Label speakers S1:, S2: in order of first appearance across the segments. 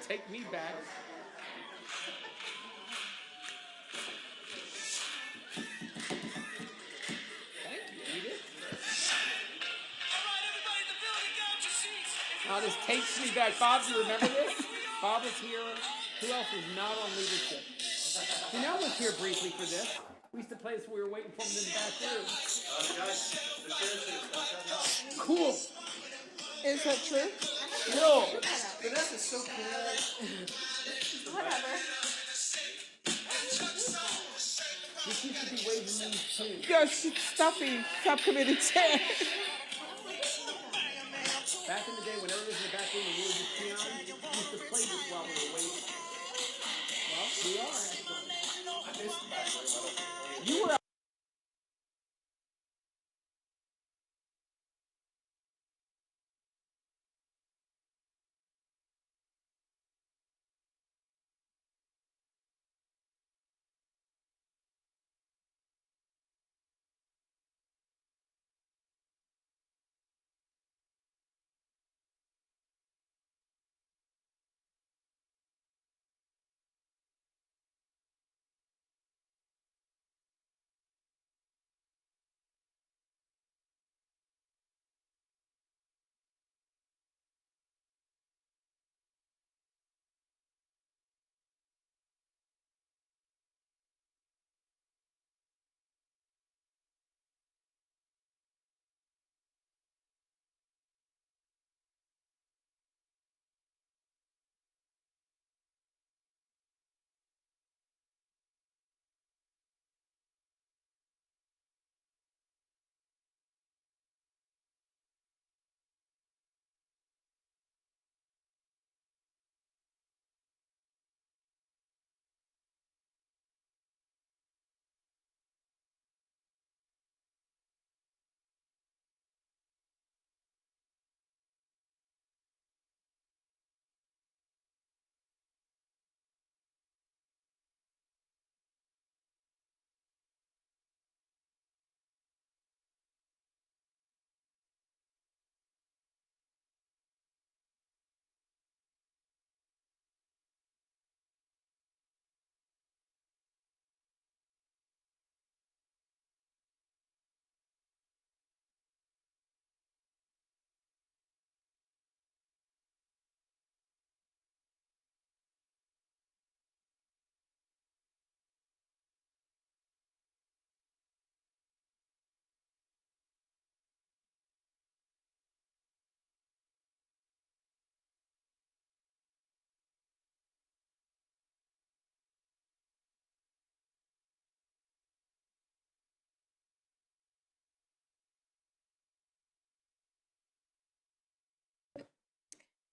S1: take me back. Thank you, Edith. Now this takes me back. Bob, do you remember this? Bob was here. Who else was not on leadership? Janelle was here briefly for this. We used to play this when we were waiting for him in the back room. Cool.
S2: Is that true?
S1: No.
S3: Vanessa's so cool.
S2: Whatever.
S1: This used to be Ways and Means too.
S2: Yes, stuffy subcommittee chair.
S1: Back in the day, whenever it was in the back room and we were just peon, we used to play this while we were waiting. Well, we are actually.
S3: I missed the back room.
S1: You were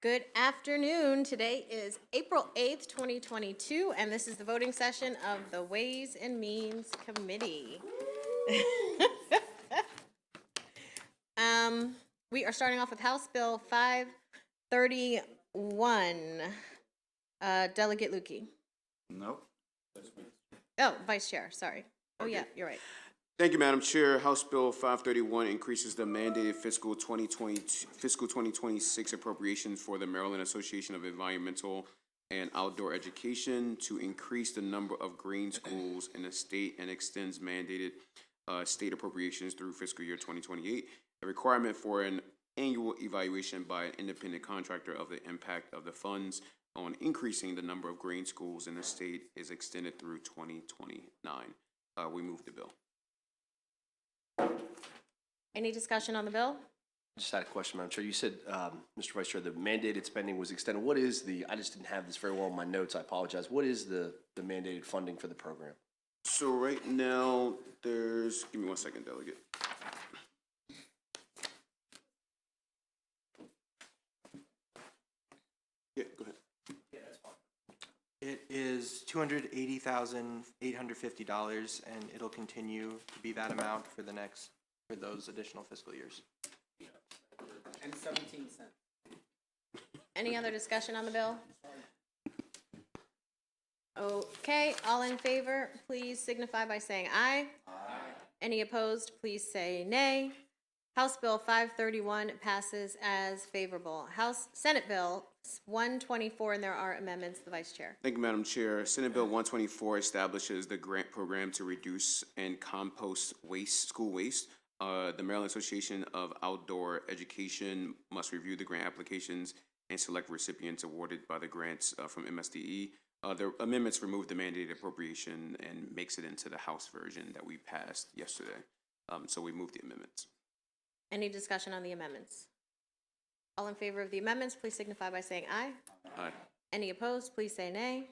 S4: Good afternoon. Today is April 8th, 2022, and this is the voting session of the Ways and Means Committee. We are starting off with House Bill 531. Delegate Lukey.
S5: Nope.
S4: Oh, Vice Chair, sorry. Oh, yeah, you're right.
S5: Thank you, Madam Chair. House Bill 531 increases the mandated fiscal 2026 appropriations for the Maryland Association of Environmental and Outdoor Education to increase the number of green schools in the state and extends mandated state appropriations through fiscal year 2028. A requirement for an annual evaluation by an independent contractor of the impact of the funds on increasing the number of green schools in the state is extended through 2029. We move the bill.
S4: Any discussion on the bill?
S3: I just had a question, Madam Chair. You said, Mr. Vice Chair, the mandated spending was extended. What is I just didn't have this very well in my notes. I apologize. What is the mandated funding for the program?
S5: So right now, give me 1 second, Delegate. Yeah, go ahead.
S6: Yeah, that's fine. It is $280,850, and it'll continue to be that amount for those additional fiscal years.
S1: And 17 cents.
S4: Any other discussion on the bill? Okay, all in favor, please signify by saying aye. Aye. Any opposed, please say nay. House Bill 531 passes as favorable. Senate Bill 124, and there are amendments, the Vice Chair.
S5: Thank you, Madam Chair. Senate Bill 124 establishes the grant program to reduce and compost waste, school waste. The Maryland Association of Outdoor Education must review the grant applications and select recipients awarded by the grants from MSDE. The amendments remove the mandated appropriation and makes it into the House version that we passed yesterday. So we moved the amendments.
S4: Any discussion on the amendments? All in favor of the amendments, please signify by saying aye.
S5: Aye.
S4: Any opposed, please say nay.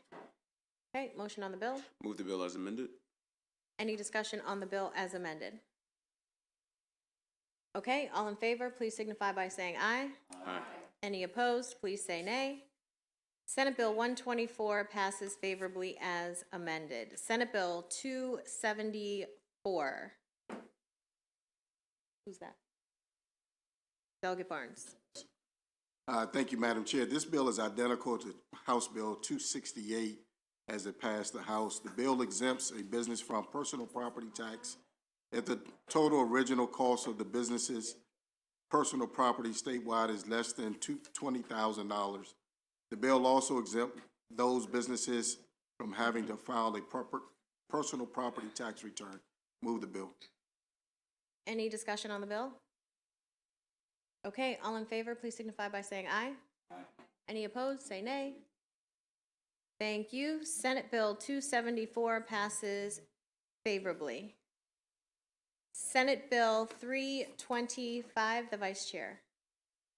S4: Okay, motion on the bill.
S5: Move the bill as amended.
S4: Any discussion on the bill as amended? Okay, all in favor, please signify by saying aye.
S5: Aye.
S4: Any opposed, please say nay. Senate Bill 124 passes favorably as amended. Senate Bill 274. Who's that? Delegate Barnes.
S7: Thank you, Madam Chair. This bill is identical to House Bill 268 as it passed the House. The bill exempts a business from personal property tax if the total original cost of the business's personal property statewide is less than $20,000. The bill also exempts those businesses from having to file a proper personal property tax return. Move the bill.
S4: Any discussion on the bill? Okay, all in favor, please signify by saying aye. Aye. Any opposed, say nay. Thank you. Senate Bill 274 passes favorably. Senate Bill 325, the Vice Chair.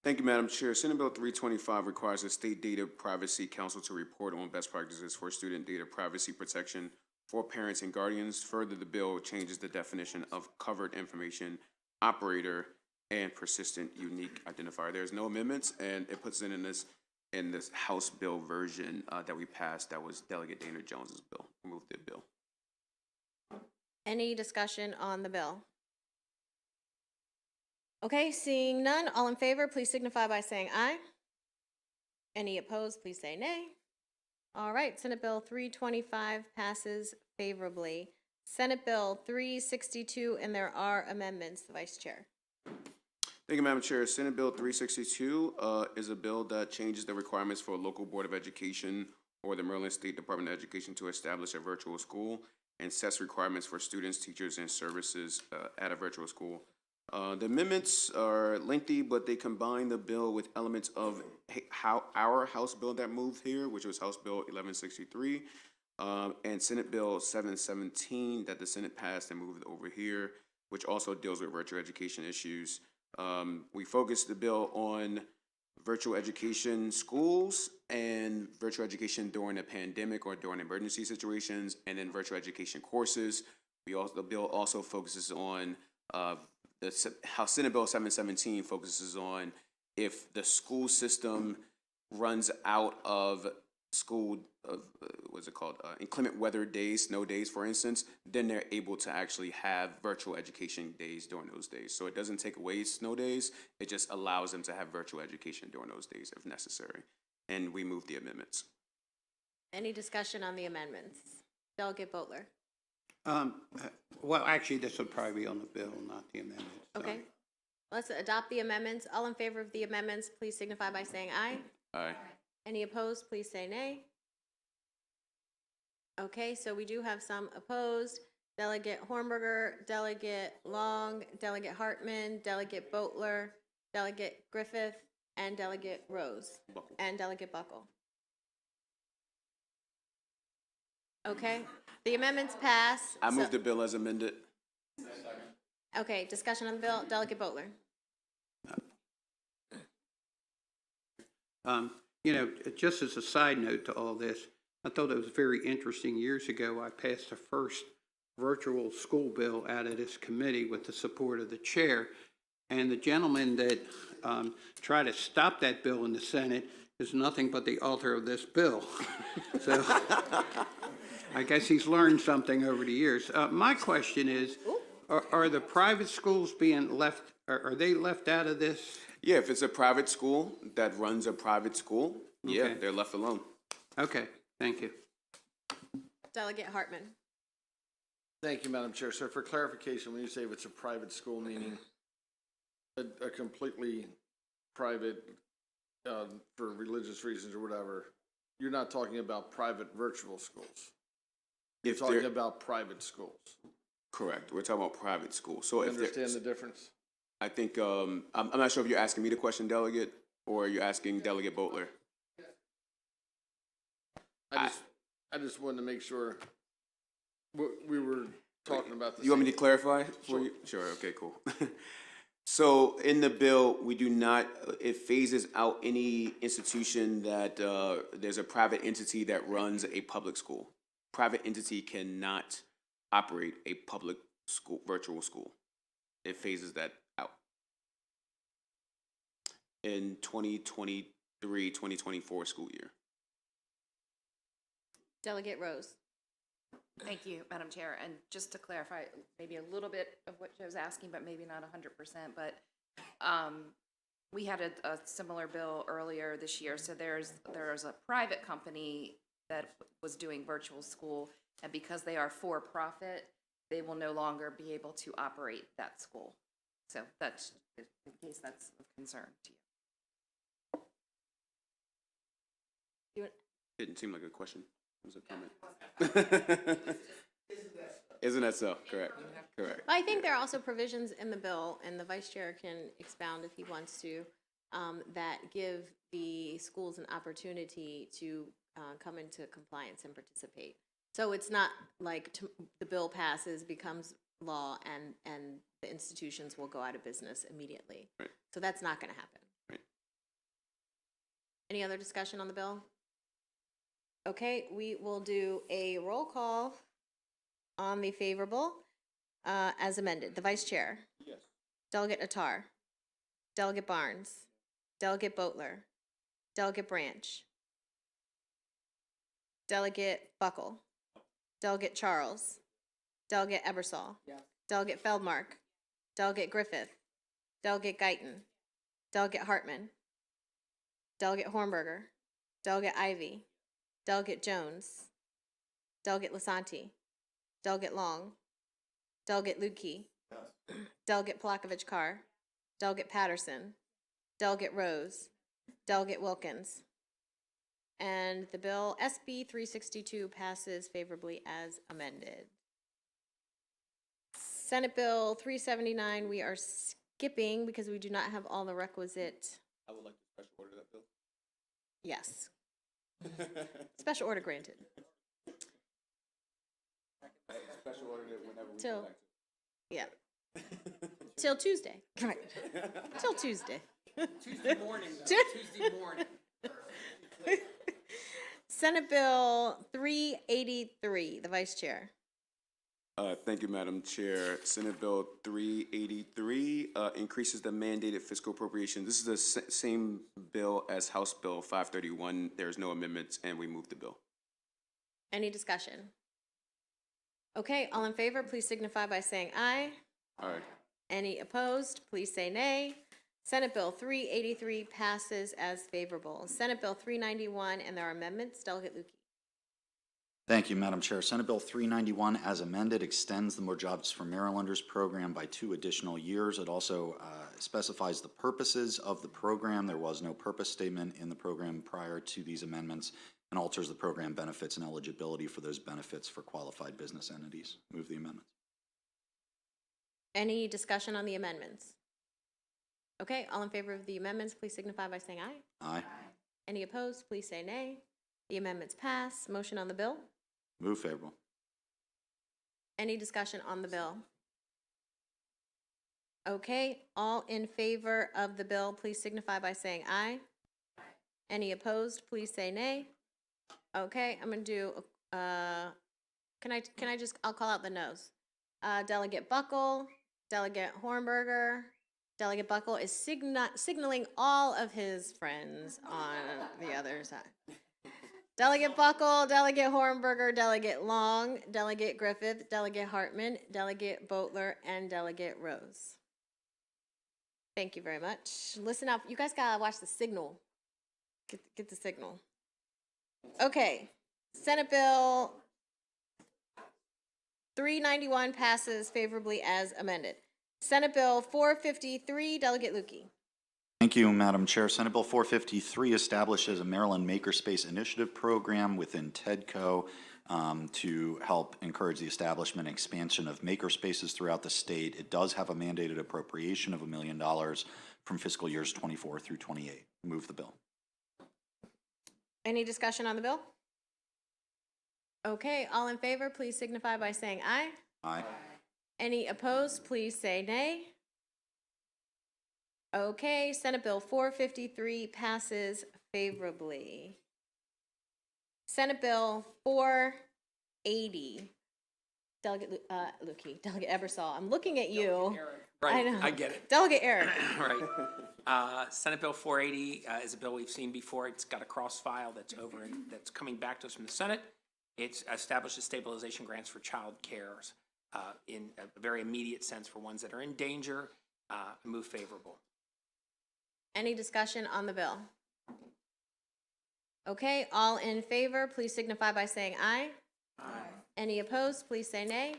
S5: Thank you, Madam Chair. Senate Bill 325 requires the State Data Privacy Council to report on best practices for student data privacy protection for parents and guardians. Further, the bill changes the definition of covered information operator and persistent unique identifier. There's no amendments, and it puts it in this House bill version that we passed. That was Delegate Dana Jones's bill. Remove the bill.
S4: Any discussion on the bill? Okay, seeing none, all in favor, please signify by saying aye. Any opposed, please say nay. All right, Senate Bill 325 passes favorably. Senate Bill 362, and there are amendments, the Vice Chair.
S5: Thank you, Madam Chair. Senate Bill 362 is a bill that changes the requirements for a local board of education or the Maryland State Department of Education to establish a virtual school and sets requirements for students, teachers, and services at a virtual school. The amendments are lengthy, but they combine the bill with elements of our House bill that moved here, which was House Bill 1163, and Senate Bill 717 that the Senate passed and moved over here, which also deals with virtual education issues. We focused the bill on virtual education schools and virtual education during a pandemic or during emergency situations, and then virtual education courses. The bill also focuses on how Senate Bill 717 focuses on if the school system runs out of school, what's it called, inclement weather days, snow days, for instance, then they're able to actually have virtual education days during those days. So it doesn't take away snow days, it just allows them to have virtual education during those days if necessary. And we move the amendments.
S4: Any discussion on the amendments? Delegate Butler.
S8: Well, actually, this will probably be on the bill, not the amendment. So.
S4: Okay, let's adopt the amendments. All in favor of the amendments, please signify by saying aye.
S5: Aye.
S4: Any opposed, please say nay. Okay, so we do have some opposed. Delegate Hornberger, Delegate Long, Delegate Hartman, Delegate Butler, Delegate Griffith, and Delegate Rose,
S5: Buckle.
S4: and Delegate Buckle. Okay, the amendments pass.
S5: I move the bill as amended.
S4: Okay, discussion on the bill. Delegate Butler.
S8: You know, just as a side note to all this, I thought it was very interesting. Years ago, I passed the first virtual school bill out of this committee with the support of the chair. And the gentleman that tried to stop that bill in the Senate is nothing but the author of this bill. So I guess he's learned something over the years. My question is, are the private schools being left, are they left out of this?
S5: Yeah, if it's a private school that runs a private school, yeah,
S8: Okay.
S5: they're left alone.
S8: Okay, thank you.
S4: Delegate Hartman.
S9: Thank you, Madam Chair. So for clarification, when you say if it's a private school, meaning a completely private for religious reasons or whatever, you're not talking about private virtual schools. You're
S5: If
S9: talking
S5: they're-
S9: about private schools.
S5: Correct. We're talking about private schools. So
S9: You
S5: if there-
S9: understand the difference?
S5: I think, I'm not sure if you're asking me the question, Delegate, or you're asking Delegate Butler.
S9: I just wanted to make sure we were talking about the
S5: You want me
S9: same.
S5: to clarify for you? Sure, okay, cool. So in the bill, we do not, it phases out any institution that, there's a private entity that runs a public school. Private entity cannot operate a public school, virtual school. It phases that out. In 2023, 2024 school year.
S4: Delegate Rose.
S10: Thank you, Madam Chair. And just to clarify, maybe a little bit of what Joe's asking, but maybe not 100%, but we had a similar bill earlier this year. So there's a private company that was doing virtual school, and because they are for-profit, they will no longer be able to operate that school. So that's, in case that's of concern to you.
S5: Didn't seem like a question. It was a comment. Isn't that so? Correct. Correct.
S4: I think there are also provisions in the bill, and the vice chair can expound if he wants to, that give the schools an opportunity to come into compliance and participate. So it's not like the bill passes, becomes law, and the institutions will go out of business immediately.
S5: Right.
S4: So that's not going to happen.
S5: Right.
S4: Any other discussion on the bill? Okay, we will do a roll call on the favorable as amended. The vice chair.
S9: Yes.
S4: Delegate Attar. Delegate Barnes. Delegate Boatler. Delegate Branch. Delegate Buckle. Delegate Charles. Delegate Ebersol.
S1: Yes.
S4: Delegate Feldmark. Delegate Griffith. Delegate Guyton. Delegate Hartman. Delegate Hornberger. Delegate Ivy. Delegate Jones. Delegate Lasanti. Delegate Long. Delegate Lukey. Delegate Palakovich Carr. Delegate Patterson. Delegate Rose. Delegate Wilkins. And the bill SB 362 passes favorably as amended. Senate Bill 379 we are skipping because we do not have all the requisite.
S5: I would like to special order that bill.
S4: Yes. Special order granted.
S5: Special order it whenever we
S4: Till-
S5: go back to.
S4: Yeah. Till Tuesday. Right. Till Tuesday.
S1: Tuesday morning, though. Tuesday morning.
S4: Senate Bill 383, the vice chair.
S5: Thank you, Madam Chair. Senate Bill 383 increases the mandated fiscal appropriation. This is the same bill as House Bill 531. There's no amendments, and we move the bill.
S4: Any discussion? Okay, all in favor, please signify by saying aye.
S5: All right.
S4: Any opposed, please say nay. Senate Bill 383 passes as favorable. Senate Bill 391, and there are amendments. Delegate Lukey.
S11: Thank you, Madam Chair. Senate Bill 391, as amended, extends the More Jobs for Marylanders program by 2 additional years. It also specifies the purposes of the program. There was no purpose statement in the program prior to these amendments, and alters the program benefits and eligibility for those benefits for qualified business entities. Move the amendments.
S4: Any discussion on the amendments? Okay, all in favor of the amendments, please signify by saying aye.
S11: Aye.
S4: Any opposed, please say nay. The amendments pass. Motion on the bill.
S11: Move favorable.
S4: Any discussion on the bill? Okay, all in favor of the bill, please signify by saying aye. Any opposed, please say nay. Okay, I'm gonna do, can I just, I'll call out the noes. Delegate Buckle, Delegate Hornberger. Delegate Buckle is signaling all of his friends on the other side. Delegate Buckle, Delegate Hornberger, Delegate Long, Delegate Griffith, Delegate Hartman, Delegate Boatler, and Delegate Rose. Thank you very much. Listen up. You guys gotta watch the signal. Get the signal. Okay. Senate Bill 391 passes favorably as amended. Senate Bill 453, Delegate Lukey.
S11: Thank you, Madam Chair. Senate Bill 453 establishes a Maryland Makerspace Initiative program within TEDCO to help encourage the establishment and expansion of makerspaces throughout the state. It does have a mandated appropriation of $1 million from fiscal years 24 through 28. Move the bill.
S4: Any discussion on the bill? Okay, all in favor, please signify by saying aye.
S11: Aye.
S4: Any opposed, please say nay. Okay, Senate Bill 453 passes favorably. Senate Bill 480. Delegate Lukey, Delegate Ebersol, I'm looking at you.
S1: Right,
S4: know.
S1: I get it.
S4: Delegate Eric.
S1: Right. Senate Bill 480 is a bill we've seen before. It's got a cross file that's that's coming back to us from the Senate. It establishes stabilization grants for child cares in a very immediate sense for ones that are in danger. Move favorable.
S4: Any discussion on the bill? Okay, all in favor, please signify by saying aye.
S1: Aye.
S4: Any opposed, please say nay.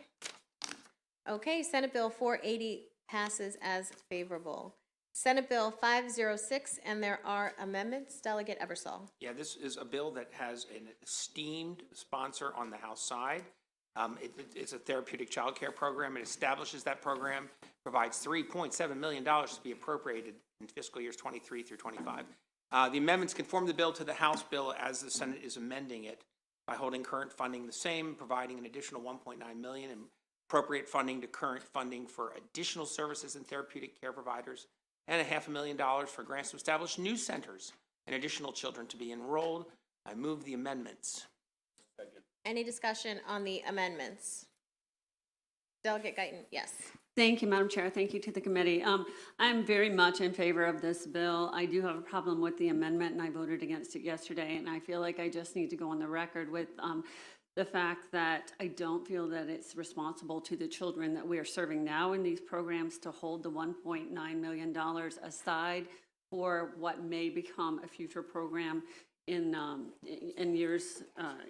S4: Okay, Senate Bill 480 passes as favorable. Senate Bill 506, and there are amendments. Delegate Ebersol.
S1: Yeah, this is a bill that has an esteemed sponsor on the House side. It's a therapeutic child care program. It establishes that program, provides $3.7 million to be appropriated in fiscal years 23 through 25. The amendments conform the bill to the House bill as the Senate is amending it by holding current funding the same, providing an additional $1.9 million and appropriate funding to current funding for additional services and therapeutic care providers, and $500,000 for grants to establish new centers and additional children to be enrolled. I move the amendments.
S4: Any discussion on the amendments? Delegate Guyton, yes.
S12: Thank you, Madam Chair. Thank you to the committee. I'm very much in favor of this bill. I do have a problem with the amendment, and I voted against it yesterday, and I feel like I just need to go on the record with the fact that I don't feel that it's responsible to the children that we are serving now in these programs to hold the $1.9 million aside for what may become a future program in years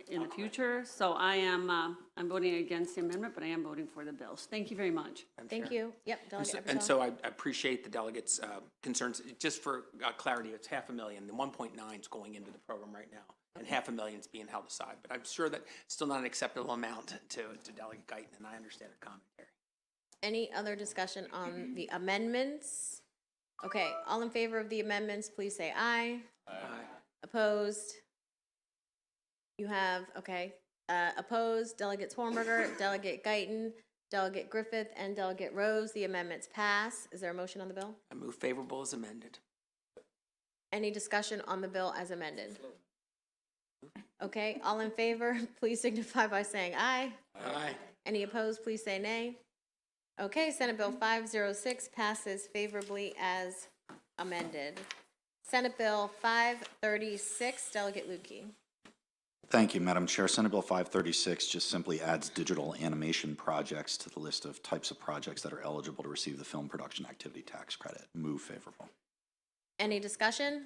S12: in the future. So I'm voting against the amendment, but I am voting for the bills. Thank you very much.
S4: Thank you. Yep, Delegate
S1: And
S4: Ebersol.
S1: so I appreciate the delegates' concerns. Just for clarity, it's $500,000. The 1.9 is going into the program right now, and $500,000 is being held aside. But I'm sure that's still not an acceptable amount to Delegate Guyton, and I understand her commentary.
S4: Any other discussion on the amendments? Okay, all in favor of the amendments, please say aye.
S1: Aye.
S4: Opposed? You have, okay. Opposed, Delegates Hornberger, Delegate Guyton, Delegate Griffith, and Delegate Rose. The amendments pass. Is there a motion on the bill?
S1: I move favorable as amended.
S4: Any discussion on the bill as amended? Okay, all in favor, please signify by saying aye.
S1: Aye.
S4: Any opposed, please say nay. Okay, Senate Bill 506 passes favorably as amended. Senate Bill 536, Delegate Lukey.
S11: Thank you, Madam Chair. Senate Bill 536 just simply adds digital animation projects to the list of types of projects that are eligible to receive the film production activity tax credit. Move favorable.
S4: Any discussion?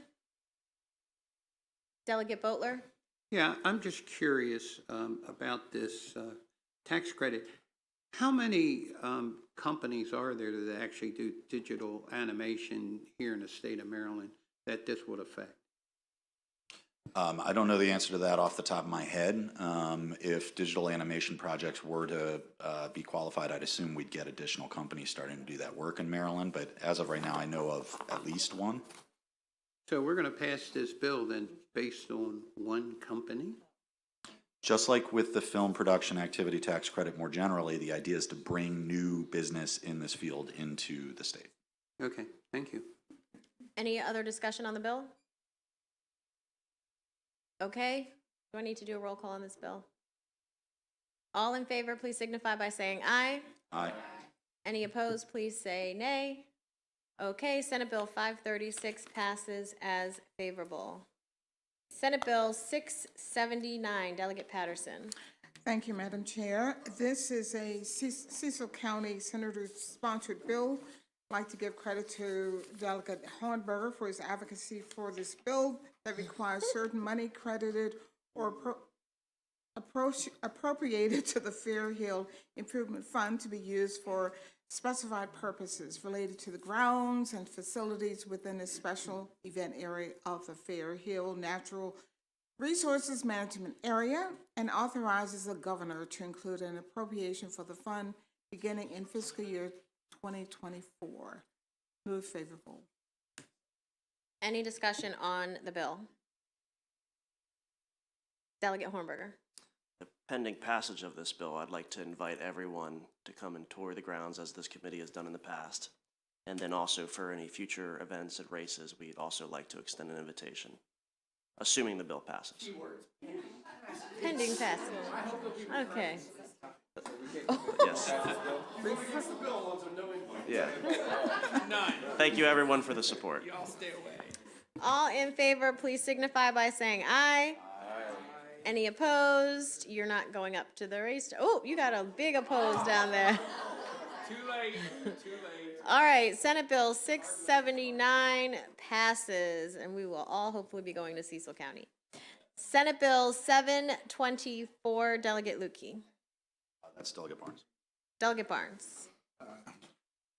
S4: Delegate Boatler?
S8: Yeah, I'm just curious about this tax credit. How many companies are there that actually do digital animation here in the state of Maryland that this would affect?
S11: I don't know the answer to that off the top of my head. If digital animation projects were to be qualified, I'd assume we'd get additional companies starting to do that work in Maryland, but as of right now, I know of at least one.
S8: So we're going to pass this bill then based on one company?
S11: Just like with the film production activity tax credit more generally, the idea is to bring new business in this field into the state.
S8: Okay, thank you.
S4: Any other discussion on the bill? Okay, do I need to do a roll call on this bill? All in favor, please signify by saying aye.
S11: Aye.
S4: Any opposed, please say nay. Okay, Senate Bill 536 passes as favorable. Senate Bill 679, Delegate Patterson.
S2: Thank you, Madam Chair. This is a Cecil County Senator-sponsored bill. I'd like to give credit to Delegate Hornberger for his advocacy for this bill that requires certain money credited or appropriated to the Fair Hill Improvement Fund to be used for specified purposes related to the grounds and facilities within the special event area of the Fair Hill Natural Resources Management Area, and authorizes the governor to include an appropriation for the fund beginning in fiscal year 2024. Move favorable.
S4: Any discussion on the bill? Delegate Hornberger.
S13: Pending passage of this bill, I'd like to invite everyone to come and tour the grounds as this committee has done in the past. And then also for any future events and races, we'd also like to extend an invitation, assuming the bill passes.
S4: Pending passage. Okay.
S13: Yes. Yeah. Thank you, everyone, for the support.
S4: All in favor, please signify by saying aye. Any opposed? You're not going up to the race. Oh, you got a big opposed down there.
S1: Too late, too late.
S4: All right, Senate Bill 679 passes, and we will all hopefully be going to Cecil County. Senate Bill 724, Delegate Lukey.
S11: That's Delegate Barnes.
S4: Delegate Barnes.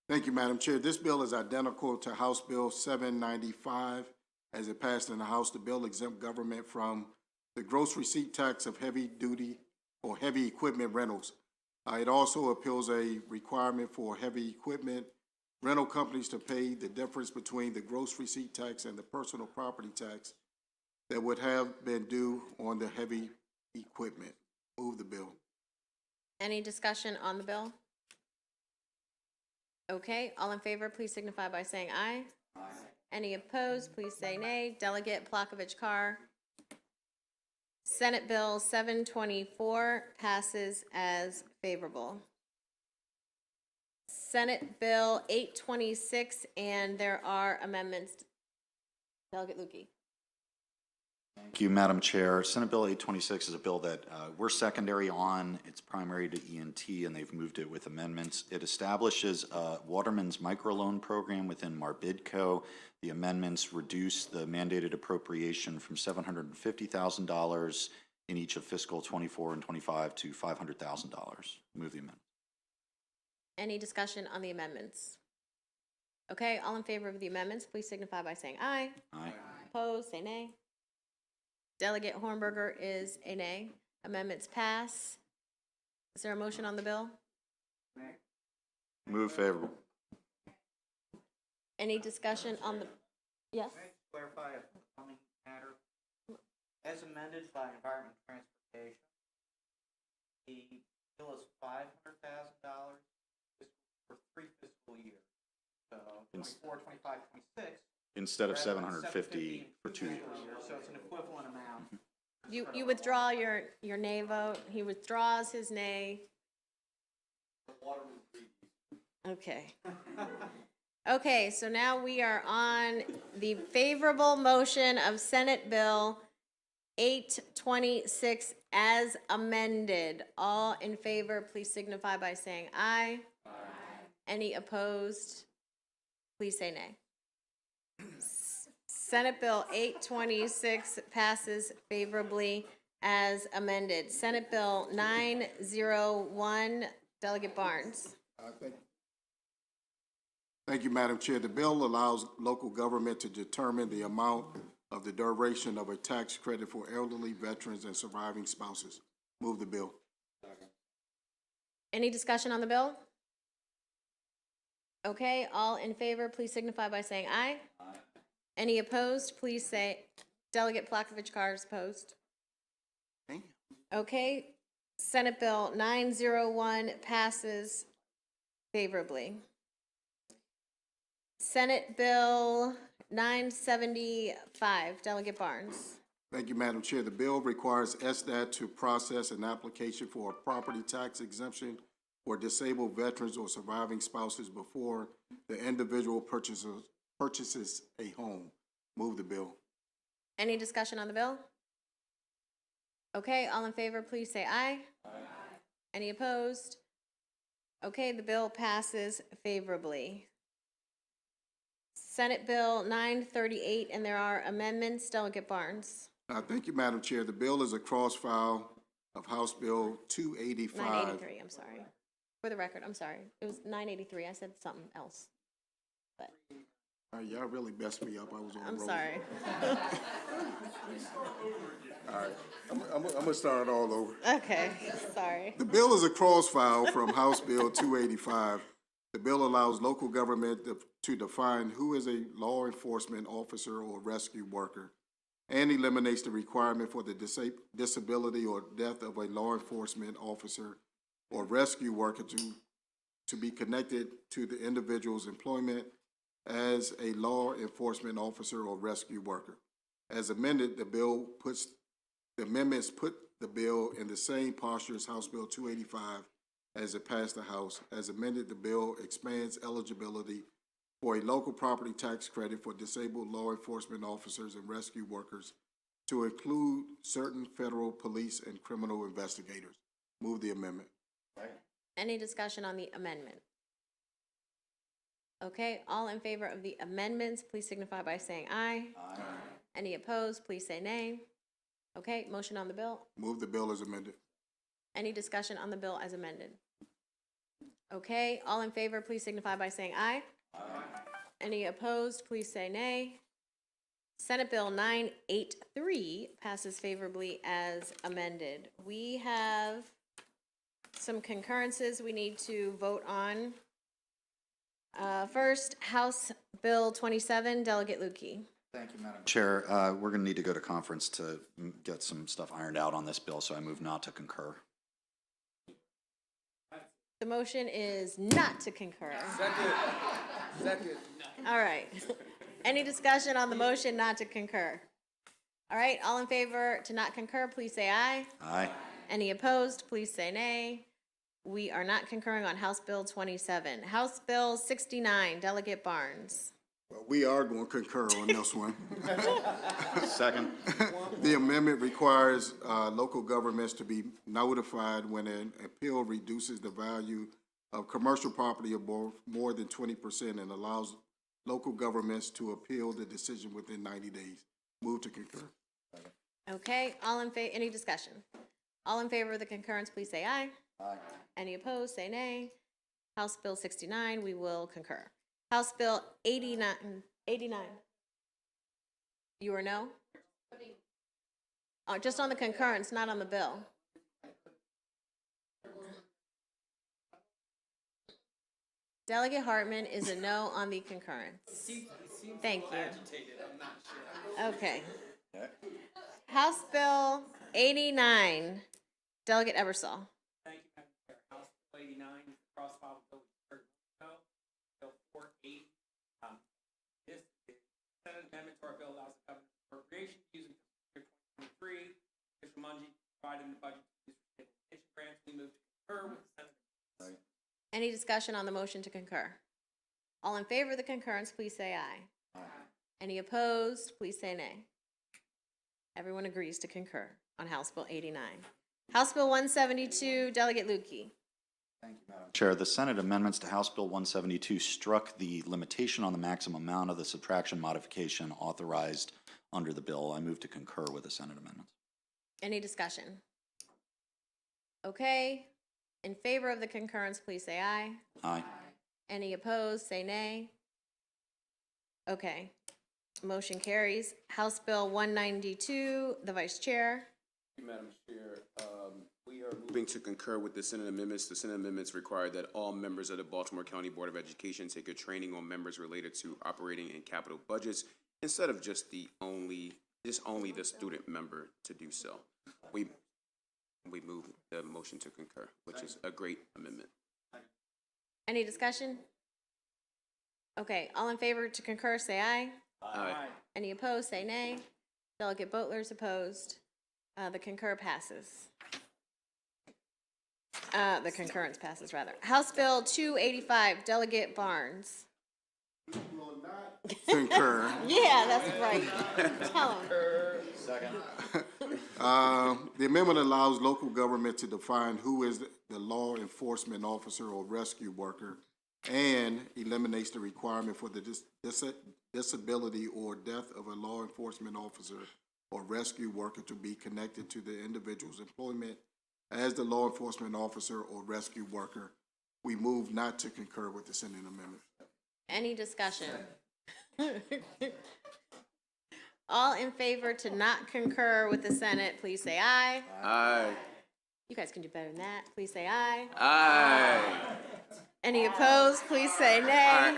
S7: Thank you, Madam Chair. This bill is identical to House Bill 795 as it passed in the House. The bill exempt government from the gross receipt tax of heavy-duty or heavy equipment rentals. It also appeals a requirement for heavy equipment rental companies to pay the difference between the gross receipt tax and the personal property tax that would have been due on the heavy equipment. Move the bill.
S4: Any discussion on the bill? Okay, all in favor, please signify by saying aye. Aye. Any opposed, please say nay. Delegate Plakovich-Carr. Senate Bill 724 passes as favorable. Senate Bill 826, and there are amendments. Delegate Lukey.
S11: Thank you, Madam Chair. Senate Bill 826 is a bill that we're secondary on. It's primary to E&T, and they've moved it with amendments. It establishes a Waterman's microloan program within Marbidco. The amendments reduce the mandated appropriation from $750,000 in each of fiscal 24 and 25 to $500,000. Move the amendment.
S4: Any discussion on the amendments? Okay, all in favor of the amendments, please signify by saying aye.
S11: Aye.
S4: Opposed, say nay. Delegate Hornberger is a nay. Amendments pass. Is there a motion on the bill?
S11: Move favorable.
S4: Any discussion on the, yes?
S14: May I clarify a plumbing matter? As amended by Environment and Transportation, the bill is $500,000 for 3 fiscal years. So 24, 25, 26.
S11: Instead of
S14: rather than
S11: 750 for 2 years.
S14: So it's an equivalent amount.
S4: You withdraw your nay vote. He withdraws his nay. Okay. Okay, so now we are on the favorable motion of Senate Bill 826 as amended. All in favor, please signify by saying aye. Aye. Any opposed? Please say nay. Senate Bill 826 passes favorably as amended. Senate Bill 901, Delegate Barnes.
S7: Thank you, Madam Chair. The bill allows local government to determine the amount of the duration of a tax credit for elderly veterans and surviving spouses. Move the bill.
S4: Any discussion on the bill? Okay, all in favor, please signify by saying aye. Aye. Any opposed, please say, Delegate Plakovich-Carr is opposed. Okay, Senate Bill 901 passes favorably. Senate Bill 975, Delegate Barnes.
S7: Thank you, Madam Chair. The bill requires SDAT to process an application for a property tax exemption for disabled veterans or surviving spouses before the individual purchases a home. Move the bill.
S4: Any discussion on the bill? Okay, all in favor, please say aye. Aye. Any opposed? Okay, the bill passes favorably. Senate Bill 938, and there are amendments. Delegate Barnes.
S7: Thank you, Madam Chair. The bill is a cross-file of House Bill 285.
S4: 983, I'm sorry. For the record, I'm sorry. It was 983. I said something else. But
S7: Y'all really messed me up. I was on the
S4: I'm
S7: road.
S4: sorry.
S7: All right, I'm gonna start all over.
S4: Okay, sorry.
S7: The bill is a cross-file from House Bill 285. The bill allows local government to define who is a law enforcement officer or rescue worker and eliminates the requirement for the disability or death of a law enforcement officer or rescue worker to be connected to the individual's employment as a law enforcement officer or rescue worker. As amended, the amendments put the bill in the same posture as House Bill 285 as it passed the House. As amended, the bill expands eligibility for a local property tax credit for disabled law enforcement officers and rescue workers to include certain federal police and criminal investigators. Move the amendment.
S4: Any discussion on the amendment? Okay, all in favor of the amendments, please signify by saying aye. Aye. Any opposed, please say nay. Okay, motion on the bill.
S7: Move the bill as amended.
S4: Any discussion on the bill as amended? Okay, all in favor, please signify by saying aye. Aye. Any opposed, please say nay. Senate Bill 983 passes favorably as amended. We have some concurrences we need to vote on. First, House Bill 27, Delegate Lukey.
S11: Thank you, Madam Chair. We're going to need to go to conference to get some stuff ironed out on this bill, so I move not to concur.
S4: The motion is not to concur.
S9: Second.
S4: All right. Any discussion on the motion not to concur? All right, all in favor to not concur, please say aye.
S11: Aye.
S4: Any opposed, please say nay. We are not concurring on House Bill 27. House Bill 69, Delegate Barnes.
S7: Well, we are going to concur on this one.
S11: Second.
S7: The amendment requires local governments to be notified when an appeal reduces the value of commercial property of more than 20% and allows local governments to appeal the decision within 90 days. Move to concur.
S4: Okay, any discussion? All in favor of the concurrence, please say aye. Aye. Any opposed, say nay. House Bill 69, we will concur. House Bill 89. You or no? Just on the concurrence, not on the bill. Delegate Hartman is a no on the concurrence. Thank you. Okay. House Bill 89, Delegate Ebersol.
S1: Thank you, Madam Chair. House Bill 89, cross-file bill, Bill 48. This is Senate amendment to our bill allows the government appropriations using fiscal year 2023. Official money provided in the budget to use for stabilization grants. We move to concur with the Senate.
S4: Any discussion on the motion to concur? All in favor of the concurrence, please say aye. Aye. Any opposed, please say nay. Everyone agrees to concur on House Bill 89. House Bill 172, Delegate Lukey.
S11: Thank you, Madam Chair. The Senate amendments to House Bill 172 struck the limitation on the maximum amount of the subtraction modification authorized under the bill. I move to concur with the Senate amendments.
S4: Any discussion? Okay. In favor of the concurrence, please say aye.
S11: Aye.
S4: Any opposed, say nay. Okay. Motion carries. House Bill 192, the Vice Chair.
S5: Madam Chair, we are moving to concur with the Senate amendments. The Senate amendments require that all members of the Baltimore County Board of Education take a training on members related to operating and capital budgets instead of just only the student member to do so. We move the motion to concur, which is a great amendment.
S4: Any discussion? Okay, all in favor to concur, say aye.
S5: Aye.
S4: Any opposed, say nay. Delegate Boatler's opposed. The concur passes. The concurrence passes, rather. House Bill 285, Delegate Barnes.
S7: Concur.
S4: Yeah, that's right. Tell him.
S11: Second.
S7: The amendment allows local government to define who is the law enforcement officer or rescue worker and eliminates the requirement for the disability or death of a law enforcement officer or rescue worker to be connected to the individual's employment as the law enforcement officer or rescue worker. we move not to concur with the Senate amendment.
S4: Any discussion? All in favor to not concur with the Senate, please say aye.
S5: Aye.
S4: You guys can do better than that. Please say aye.
S5: Aye.
S4: Any opposed, please say nay.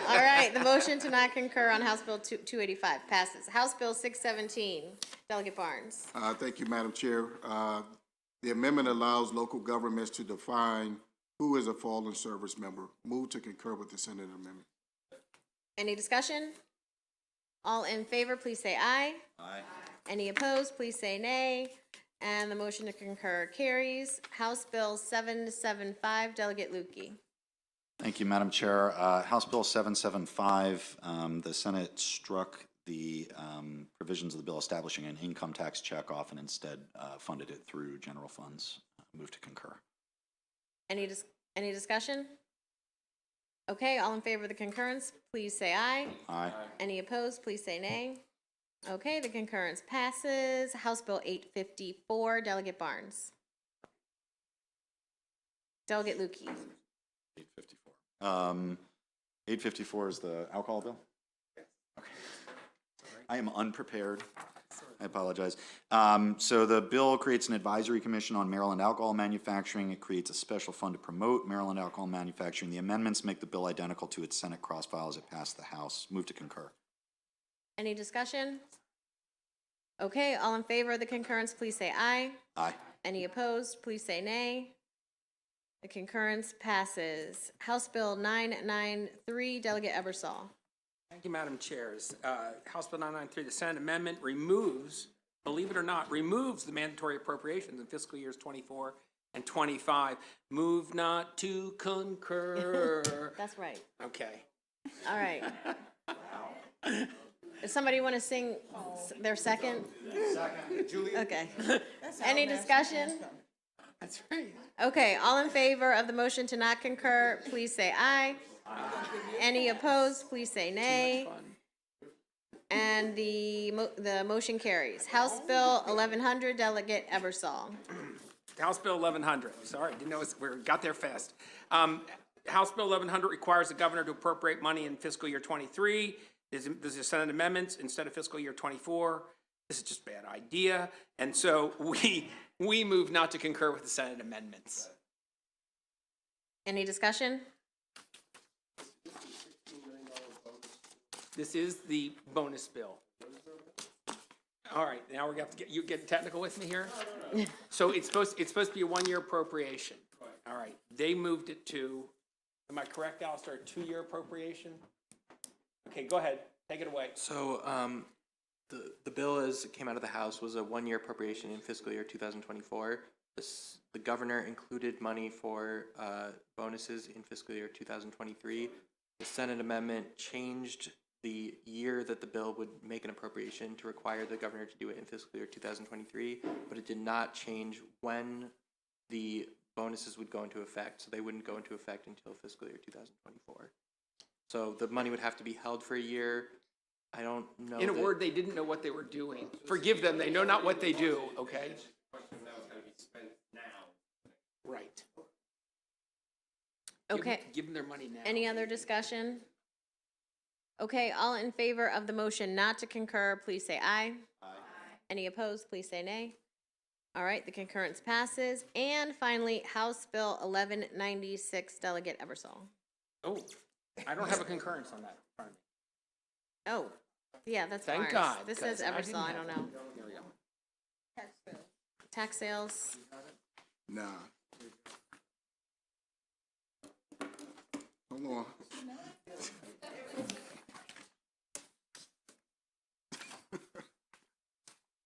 S4: All right, the motion to not concur on House Bill 285 passes. House Bill 617, Delegate Barnes.
S7: Thank you, Madam Chair. The amendment allows local governments to define who is a fallen service member. Move to concur with the Senate amendment.
S4: Any discussion? All in favor, please say aye.
S11: Aye.
S4: Any opposed, please say nay. And the motion to concur carries. House Bill 775, Delegate Lukey.
S11: Thank you, Madam Chair. House Bill 775, the Senate struck the provisions of the bill establishing an income tax checkoff and instead funded it through general funds. Move to concur.
S4: Any discussion? Okay, all in favor of the concurrence, please say aye.
S11: Aye.
S4: Any opposed, please say nay. Okay, the concurrence passes. House Bill 854, Delegate Barnes. Delegate Lukey.
S11: 854. 854 is the alcohol bill? Okay. I am unprepared. I apologize. So the bill creates an advisory commission on Maryland alcohol manufacturing. It creates a special fund to promote Maryland alcohol manufacturing. The amendments make the bill identical to its Senate cross-file as it passed the House. Move to concur.
S4: Any discussion? Okay, all in favor of the concurrence, please say aye.
S11: Aye.
S4: Any opposed, please say nay. The concurrence passes. House Bill 993, Delegate Ebersol.
S1: Thank you, Madam Chairs. House Bill 993, the Senate amendment removes, believe it or not, removes the mandatory appropriations in fiscal years 24 and 25. Move not to concur.
S4: That's right.
S1: Okay.
S4: All right. Does somebody want to sing their second? Second. Julie. Okay. Any discussion?
S1: That's right.
S4: Okay, all in favor of the motion to not concur, please say aye. Any opposed, please say nay. And the motion carries. House Bill 1100, Delegate Ebersol.
S1: House Bill 1100, sorry, didn't know we got there fast. House Bill 1100 requires the governor to appropriate money in fiscal year 23. This is Senate amendments instead of fiscal year 24. This is just a bad idea. And so we move not to concur with the Senate amendments.
S4: Any discussion?
S1: This is the bonus bill. All right, now we're going to have to you get technical with me here? So it's supposed to be a one-year appropriation. All right, they moved it to, am I correct, Alistair, a two-year appropriation? Okay, go ahead, take it away.
S6: So, the bill as it came out of the House was a one-year appropriation in fiscal year 2024. The governor included money for bonuses in fiscal year 2023. The Senate amendment changed the year that the bill would make an appropriation to require the governor to do it in fiscal year 2023, but it did not change when the bonuses would go into effect, so they wouldn't go into effect until fiscal year 2024. So the money would have to be held for a year. I don't know.
S1: In a word, they didn't know what they were doing. Forgive them, they know not what they do, okay? Right.
S4: Okay.
S1: Give them their money now.
S4: Any other discussion? Okay, all in favor of the motion not to concur, please say aye. Aye. Any opposed, please say nay. All right, the concurrence passes. And finally, House Bill 1196, Delegate Ebersol.
S1: Oh, I don't have a concurrence on that. Pardon me.
S4: Oh, yeah, that's
S1: Thank
S4: Barnes.
S1: God,
S4: This
S1: 'cause
S4: says
S1: I
S4: Ebersol,
S1: didn't
S4: I
S1: have
S4: don't
S1: that.
S4: know.
S1: There we go.
S4: Tax sales,
S7: Nah. Hold on.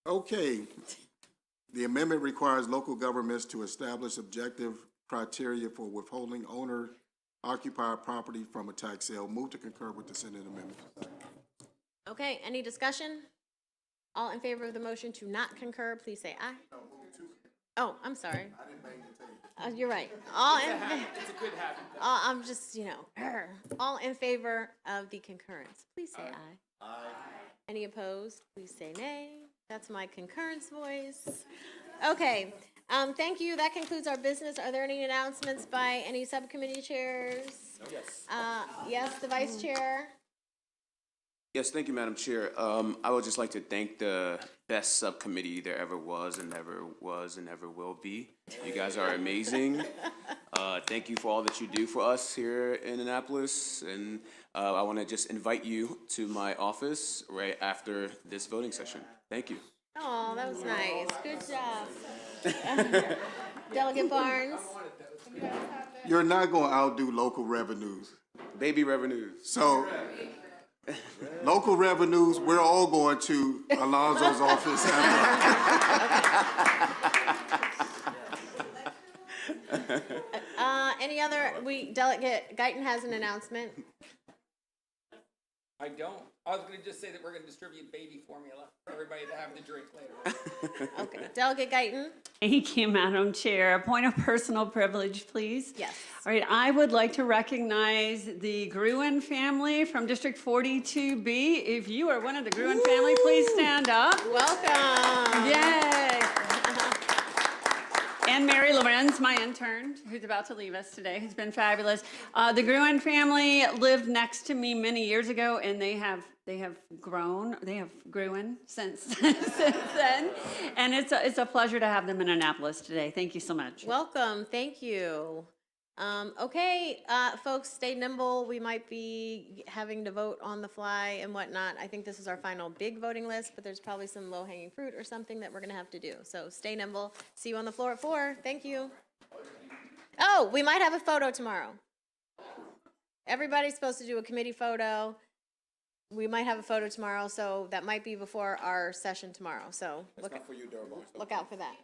S7: Okay. The amendment requires local governments to establish objective criteria for withholding owner-occupied property from a tax sale. Move to concur with the Senate amendment.
S4: okay, any discussion? All in favor of the motion to not concur, please say aye. Oh, I'm sorry. You're right. All in,
S1: It's a good habit.
S4: I'm just, all in favor of the concurrence, please say aye. Aye. Any opposed, please say nay. That's my concurrence voice. Okay, Thank you. That concludes our business. Are there any announcements by any subcommittee chairs?
S1: Yes.
S4: Yes, the vice chair.
S5: Yes, thank you, Madam Chair. I would just like to thank the best subcommittee there ever was and never will be. You guys are amazing. Thank you for all that you do for us here in Annapolis. And I want to just invite you to my office right after this voting session. Thank you.
S4: Oh, that was nice. Good job. Delegate Barnes.
S7: You're not gonna outdo local revenues.
S5: Baby revenues.
S7: So, local revenues, we're all going to Alonzo's office.
S4: Any other, Delegate Guyton has an announcement.
S15: I don't. I was gonna just say that we're gonna distribute baby formula for everybody to have to drink later.
S4: Okay, Delegate Guyton.
S12: Thank you, Madam Chair. A point of personal privilege, please.
S4: Yes.
S12: All right, I would like to recognize the Gruen family from District 42B. If you are one of the Gruen family, please stand up.
S4: Welcome.
S12: Yay. And Mary Lorenz, my intern, who's about to leave us today, who's been fabulous. The Gruen family lived next to me many years ago, and they have grown. They have Gruen since then, and it's a pleasure to have them in Annapolis today. Thank you so much.
S4: Welcome. Thank you. Okay, folks, stay nimble. We might be having to vote on the fly and whatnot. I think this is our final big voting list, but there's probably some low-hanging fruit or something that we're going to have to do. So stay nimble. See you on the floor at 4. Thank you. Oh, we might have a photo tomorrow. Everybody's supposed to do a committee photo. We might have a photo tomorrow, so that might be before our session tomorrow. So look out for that.